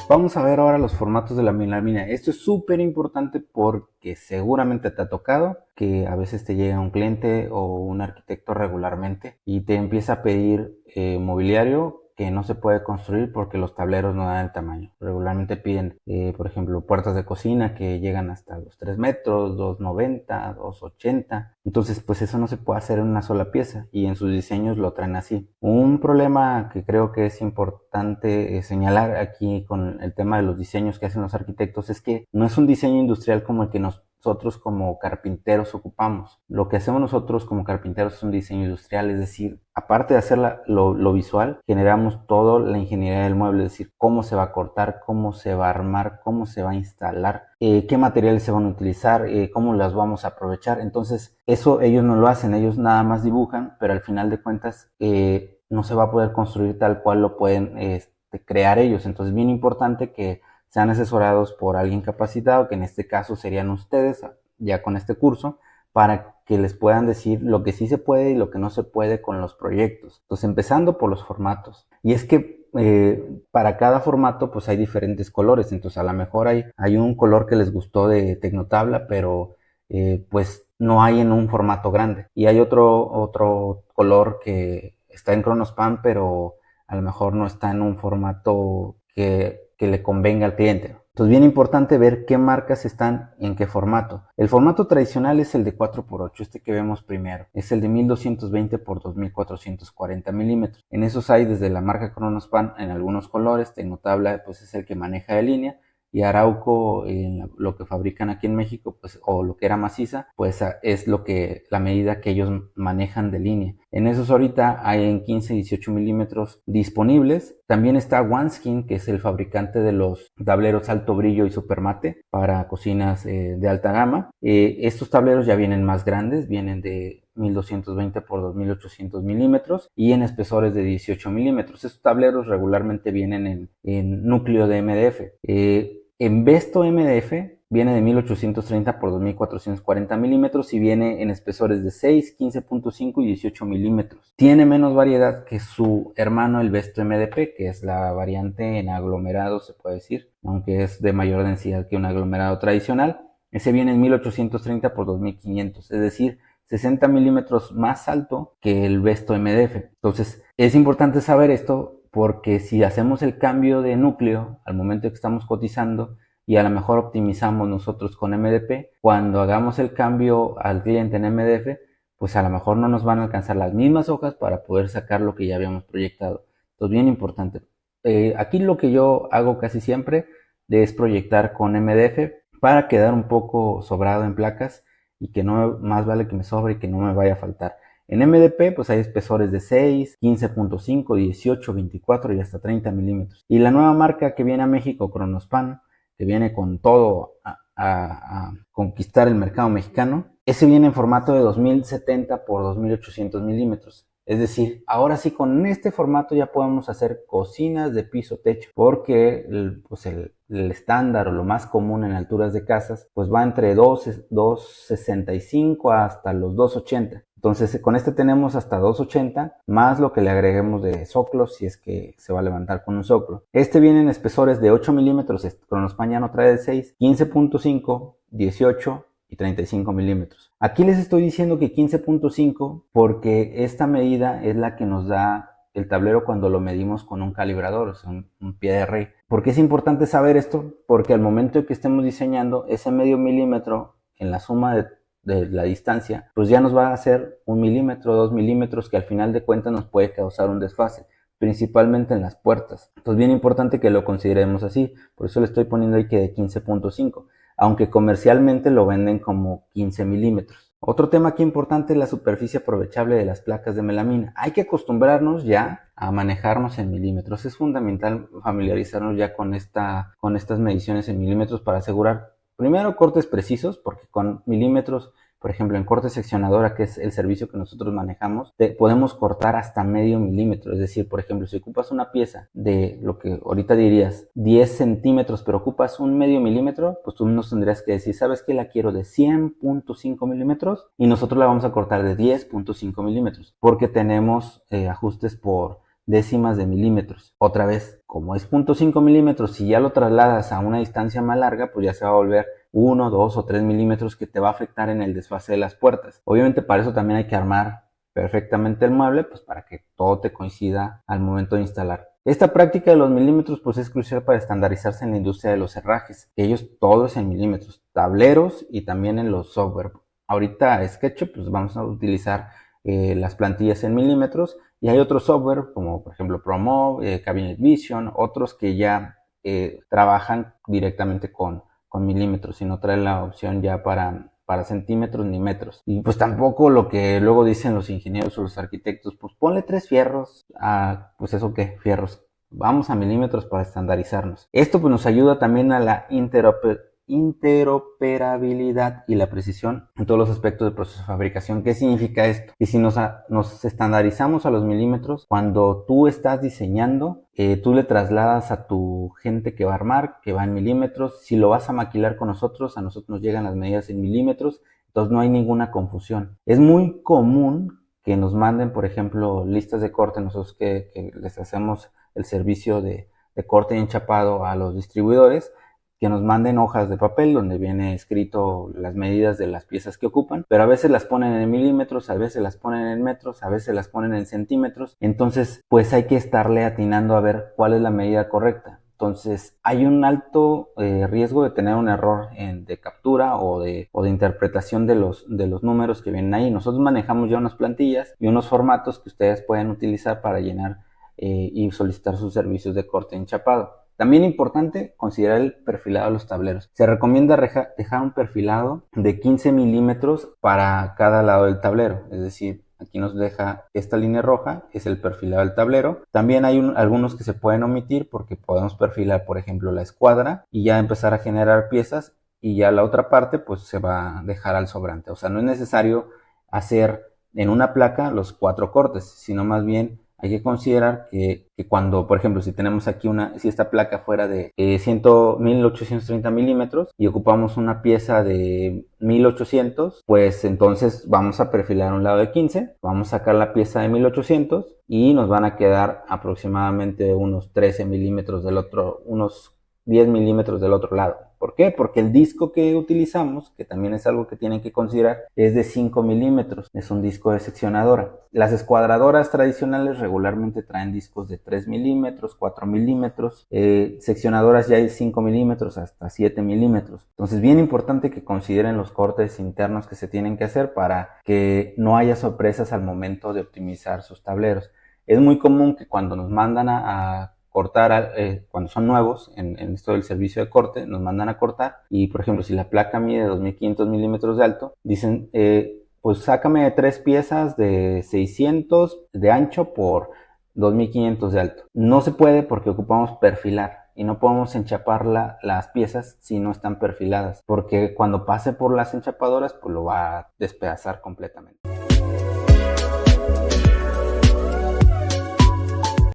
Vamos a ver ahora los formatos de la melamina. Esto es súper importante porque seguramente te ha tocado que a veces te llega un cliente o un arquitecto regularmente y te empieza a pedir mobiliario que no se puede construir porque los tableros no dan el tamaño. Regularmente piden, por ejemplo, puertas de cocina que llegan hasta los 3 metros, 2,90, 2,80. Entonces, pues eso no se puede hacer en una sola pieza y en sus diseños lo traen así. Un problema que creo que es importante señalar aquí con el tema de los diseños que hacen los arquitectos es que no es un diseño industrial como el que nosotros como carpinteros ocupamos. Lo que hacemos nosotros como carpinteros es un diseño industrial, es decir, aparte de hacer lo visual, generamos toda la ingeniería del mueble, es decir, cómo se va a cortar, cómo se va a armar, cómo se va a instalar, qué materiales se van a utilizar, cómo las vamos a aprovechar. Entonces, eso ellos no lo hacen, ellos nada más dibujan, pero al final de cuentas no se va a poder construir tal cual lo pueden crear ellos. Entonces, es bien importante que sean asesorados por alguien capacitado, que en este caso serían ustedes, ya con este curso, para que les puedan decir lo que sí se puede y lo que no se puede con los proyectos. Entonces, empezando por los formatos. Y es que para cada formato pues hay diferentes colores. Entonces, a lo mejor hay un color que les gustó de Tecnotabla, pero pues no hay en un formato grande. Y hay otro color que está en Kronospan, pero a lo mejor no está en un formato que le convenga al cliente. Entonces, bien importante ver qué marcas están en qué formato. El formato tradicional es el de 4x8, este que vemos primero. Es el de 1220 por 2440 milímetros. En esos hay desde la marca Kronospan en algunos colores. Tecnotabla pues es el que maneja de línea. Y Arauco, lo que fabrican aquí en México, pues, o lo que era maciza, pues es la medida que ellos manejan de línea. En esos ahorita hay en 15 y 18 milímetros disponibles. También está OneSkin, que es el fabricante de los tableros alto brillo y supermate para cocinas de alta gama. Estos tableros ya vienen más grandes, vienen de 1220 por 2800 milímetros y en espesores de 18 milímetros. Estos tableros regularmente vienen en núcleo de MDF. En Vesto MDF viene de 1830 por 2440 milímetros y viene en espesores de 6, 15.5 y 18 milímetros. Tiene menos variedad que su hermano el Vesto MDP, que es la variante en aglomerado, se puede decir, aunque es de mayor densidad que un aglomerado tradicional. Ese viene en 1830 por 2500, es decir, 60 milímetros más alto que el Vesto MDF. Entonces, es importante saber esto porque si hacemos el cambio de núcleo al momento que estamos cotizando y a lo mejor optimizamos nosotros con MDP, cuando hagamos el cambio al cliente en MDF, pues a lo mejor no nos van a alcanzar las mismas hojas para poder sacar lo que ya habíamos proyectado. Entonces, bien importante. Aquí lo que yo hago casi siempre es proyectar con MDF para quedar un poco sobrado en placas y que no más vale que me sobre y que no me vaya a faltar. En MDP pues hay espesores de 6, 15.5, 18, 24 y hasta 30 milímetros. Y la nueva marca que viene a México, Kronospan, que viene con todo a conquistar el mercado mexicano, ese viene en formato de 2070 por 2800 milímetros. Es decir, ahora sí con este formato ya podemos hacer cocinas de piso-techo, porque el estándar o lo más común en alturas de casas pues va entre 2,65 hasta los 2,80. Entonces con este tenemos hasta 2,80 más lo que le agreguemos de zoclos si es que se va a levantar con un zoclo. Este viene en espesores de 8 milímetros, Kronospan ya no trae de 6, 15.5, 18 y 35 milímetros. Aquí les estoy diciendo que 15.5 porque esta medida es la que nos da el tablero cuando lo medimos con un calibrador, o sea, un pie de rey. ¿Por qué es importante saber esto? Porque al momento que estemos diseñando ese medio milímetro en la suma de la distancia, pues ya nos va a hacer 1 milímetro, 2 milímetros que al final de cuentas nos puede causar un desfase, principalmente en las puertas. Entonces bien importante que lo consideremos así, por eso le estoy poniendo ahí que de 15.5, aunque comercialmente lo venden como 15 milímetros. Otro tema aquí importante es la superficie aprovechable de las placas de melamina. Hay que acostumbrarnos ya a manejarnos en milímetros. Es fundamental familiarizarnos ya con estas mediciones en milímetros para asegurar primero cortes precisos, porque con milímetros, por ejemplo, en corte seccionadora, que es el servicio que nosotros manejamos, podemos cortar hasta medio milímetro. Es decir, por ejemplo, si ocupas una pieza de lo que ahorita dirías 10 centímetros, pero ocupas un medio milímetro, pues tú nos tendrías que decir, ¿sabes qué? La quiero de 100.5 milímetros y nosotros la vamos a cortar de 10.5 milímetros, porque tenemos ajustes por décimas de milímetros. Otra vez, como es 0.5 milímetros, si ya lo trasladas a una distancia más larga, pues ya se va a volver 1, 2 o 3 milímetros que te va a afectar en el desfase de las puertas. Obviamente para eso también hay que armar perfectamente el mueble, pues para que todo te coincida al momento de instalar. Esta práctica de los milímetros pues es crucial para estandarizarse en la industria de los herrajes, que ellos todo es en milímetros, tableros y también en los software. Ahorita SketchUp pues vamos a utilizar las plantillas en milímetros, y hay otros software como por ejemplo ProMove, Cabinet Vision, otros que ya trabajan directamente con milímetros y no traen la opción ya para centímetros ni metros. Y pues tampoco lo que luego dicen los ingenieros o los arquitectos, pues ponle 3 fierros, pues eso qué, fierros. Vamos a milímetros para estandarizarnos. Esto pues nos ayuda también a la interoperabilidad y la precisión en todos los aspectos del proceso de fabricación. ¿Qué significa esto? Y si nos estandarizamos a los milímetros, cuando tú estás diseñando, tú le trasladas a tu gente que va a armar, que va en milímetros. Si lo vas a maquilar con nosotros, a nosotros nos llegan las medidas en milímetros, entonces no hay ninguna confusión. Es muy común que nos manden, por ejemplo, listas de corte, nosotros que les hacemos el servicio de corte y enchapado a los distribuidores, que nos manden hojas de papel donde viene escrito las medidas de las piezas que ocupan, pero a veces las ponen en milímetros, a veces las ponen en metros, a veces las ponen en centímetros. Entonces pues hay que estarle atinando a ver cuál es la medida correcta. Entonces hay un alto riesgo de tener un error de captura o de interpretación de los números que vienen ahí. Nosotros manejamos ya unas plantillas y unos formatos que ustedes pueden utilizar para llenar y solicitar sus servicios de corte y enchapado. También importante considerar el perfilado de los tableros. Se recomienda dejar un perfilado de 15 milímetros para cada lado del tablero. Es decir, aquí nos deja esta línea roja, es el perfilado del tablero. También hay algunos que se pueden omitir porque podemos perfilar, por ejemplo, la escuadra y ya empezar a generar piezas, y ya la otra parte pues se va a dejar al sobrante. O sea, no es necesario hacer en una placa los 4 cortes, sino más bien hay que considerar que cuando, por ejemplo, si tenemos aquí si esta placa fuera de 1830 milímetros y ocupamos una pieza de 1800, pues entonces vamos a perfilar un lado de 15, vamos a sacar la pieza de 1800 y nos van a quedar aproximadamente unos 13 milímetros del otro, unos 10 milímetros del otro lado. ¿Por qué? Porque el disco que utilizamos, que también es algo que tienen que considerar, es de 5 milímetros. Es un disco de seccionadora. Las escuadradoras tradicionales regularmente traen discos de 3 milímetros, 4 milímetros, seccionadoras ya de 5 milímetros hasta 7 milímetros. Entonces, bien importante que consideren los cortes internos que se tienen que hacer para que no haya sorpresas al momento de optimizar sus tableros. Es muy común que cuando nos mandan a cortar, cuando son nuevos en esto del servicio de corte, nos mandan a cortar y, por ejemplo, si la placa mide 2500 milímetros de alto, dicen, pues sácame 3 piezas de 600 de ancho por 2500 de alto. No se puede porque ocupamos perfilar y no podemos enchapar las piezas si no están perfiladas, porque cuando pase por las enchapadoras pues lo va a despedazar completamente.